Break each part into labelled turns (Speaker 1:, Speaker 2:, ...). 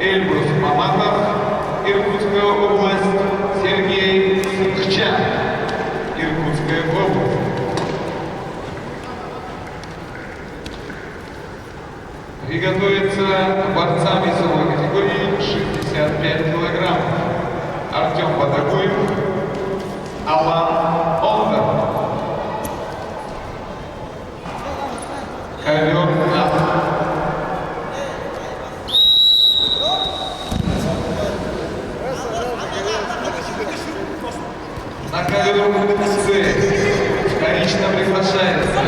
Speaker 1: Эльбрус Маматов, Иркутская область, Сергей Сухчак, Иркутская область. Приготовиться борцам весовой категории 65 килограмм. Артем Батагуев, Алан Олдер. Ковер на ковер С вторично приглашается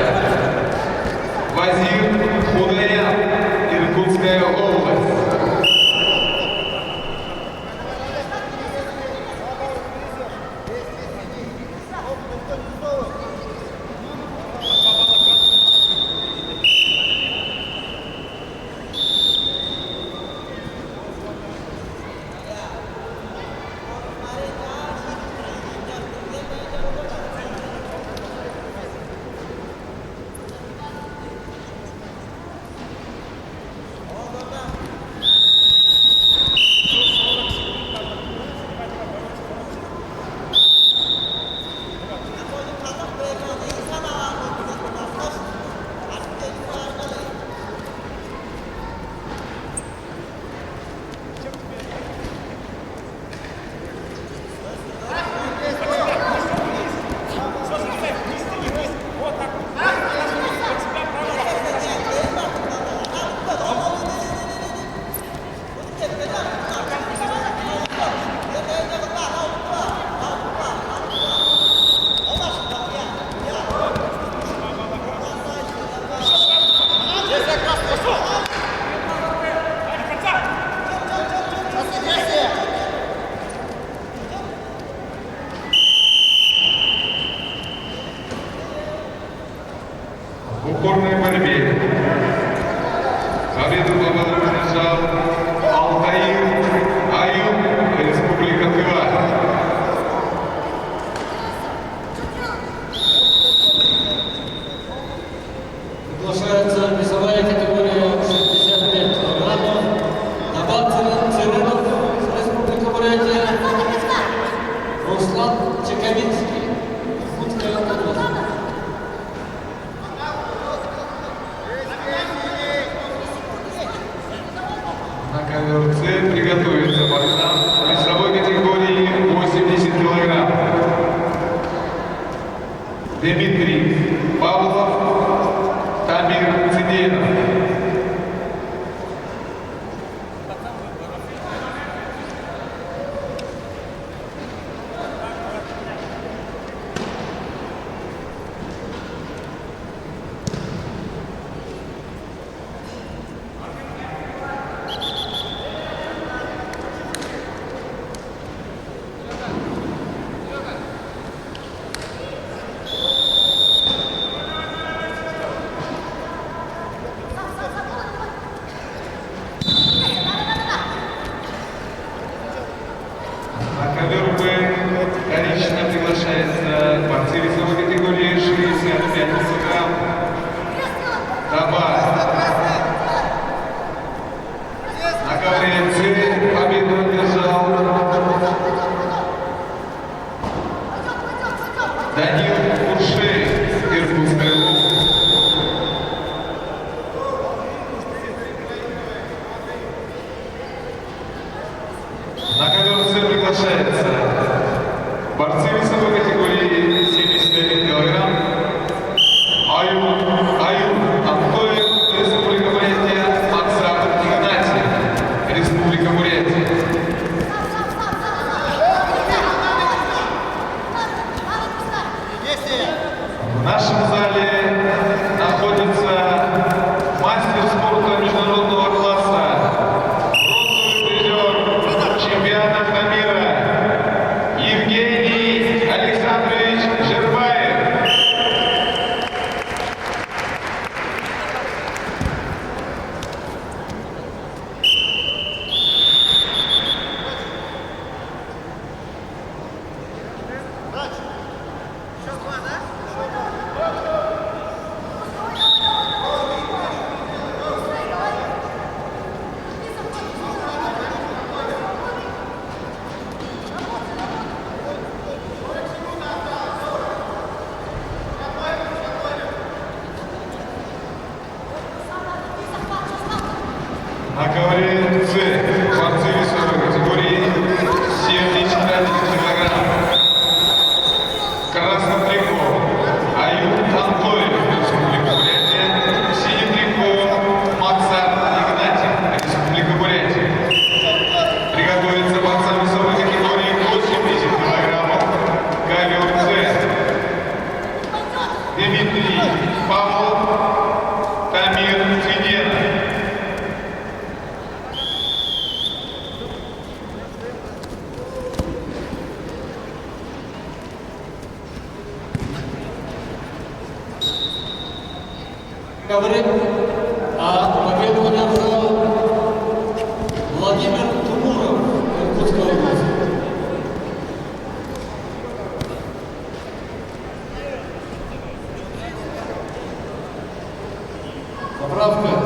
Speaker 1: Вазир Худаян, Иркутская область. В упорной борьбе победу одержал Алтаир Аюб, Республика Тыва.
Speaker 2: Приглашается весовая категория 65 килограммов. Набат Циренов, Республика Бурятия. Руслан Чековинский, Иркутская область.
Speaker 1: На ковер С приготовиться борцам весовой категории 80 килограмм. Дмитрий Павлов, Тамир Циденов. На ковер Б вторично приглашается борцы весовой категории 65 килограмм. Добавь. На ковре С победу одержал Данил Куршей, Иркутская область. На ковер С приглашается борцы весовой категории 71 килограмм. Аюб Антоев, Республика Бурятия, Максат Игнатьев, Республика Бурятия. В нашем зале находится мастер спорта международного класса, бронзовый призер чемпионата мира Евгений Александрович. На ковре С борцы весовой категории 74 килограмм. В красном трико Аюб Антоев, Республика Бурятия. В синем трико Максат Игнатьев, Республика Бурятия. Приготовиться борцам весовой категории 80 килограммов. Ковер С. Дмитрий Павлов, Тамир Феденов.
Speaker 2: Говорит, а победу одержал Владимир Тумуров, Иркутская область. Поправка.